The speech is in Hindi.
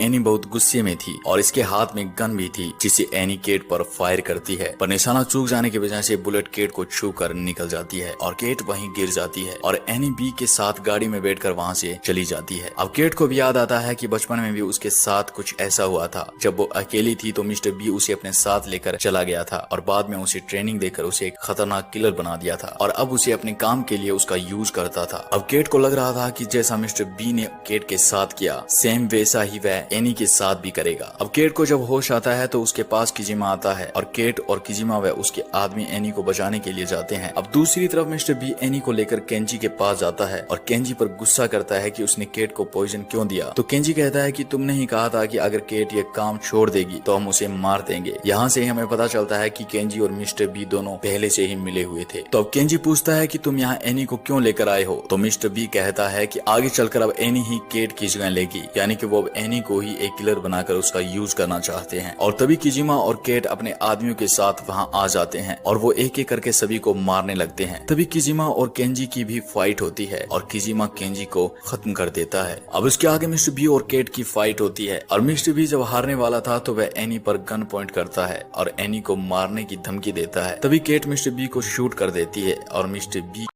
एनी बहुत गुस्से में थी और इसके हाथ में गन भी थी जिसे एनी केट पर फायर करती है, पर निशाना चूक जाने की वजह से बुलेट केट को छू कर निकल जाती है और केट वहीं गिर जाती है और एनी बी के साथ गाड़ी में बैठकर वहां से चली जाती है। अब केट को भी याद आता है कि बचपन में भी उसके साथ कुछ ऐसा हुआ था। जब वो अकेली थी तो मिस्टर बी उसे अपने साथ लेकर चला गया था और बाद में उसे ट्रेनिंग देकर उसे एक खतरनाक किलर बना दिया था और अब उसे अपने काम के लिए उसका यूज करता था। अब केट को लग रहा था कि जैसा मिस्टर बी ने केट के साथ किया सेम वैसा ही वह एनी के साथ भी करेगा। अब केट को जब होश आता है तो उसके पास किजिमा आता है और केट और किजिमा वह उसके आदमी एनी को बचाने के लिए जाते हैं। अब दूसरी तरफ मिस्टर बी एनी को लेकर केंजी के पास जाता है और केंजी पर गुस्सा करता है कि उसने केट को पॉइजन क्यों दिया। तो केंजी कहता है कि तुमने ही कहा था कि अगर केट ये काम छोड़ देगी तो हम उसे मार देंगे। यहाँ से ही हमें पता चलता है कि केंजी और मिस्टर बी दोनों पहले से ही मिले हुए थे। तो अब केंजी पूछता है कि तुम यहाँ एनी को क्यों लेकर आए हो। तो मिस्टर बी कहता है कि आगे चलकर अब एनी ही केट की जगह लेगी, यानी कि वो अब एनी को ही एक किलर बनाकर उसका यूज करना चाहते हैं। और तभी किजिमा और केट अपने आदमियों के साथ वहाँ आ जाते हैं और वो एक एक करके सभी को मारने लगते हैं। तभी किजिमा और केंजी की भी फाइट होती है और किजिमा केंजी को खत्म कर देता है। अब इसके आगे मिस्टर बी और केट की फाइट होती है और मिस्टर बी जब हारने वाला था तो वह एनी पर गन पॉइंट करता है और एनी को मारने की धमकी देता है। तभी केट मिस्टर बी को शूट कर देती है और मिस्टर बी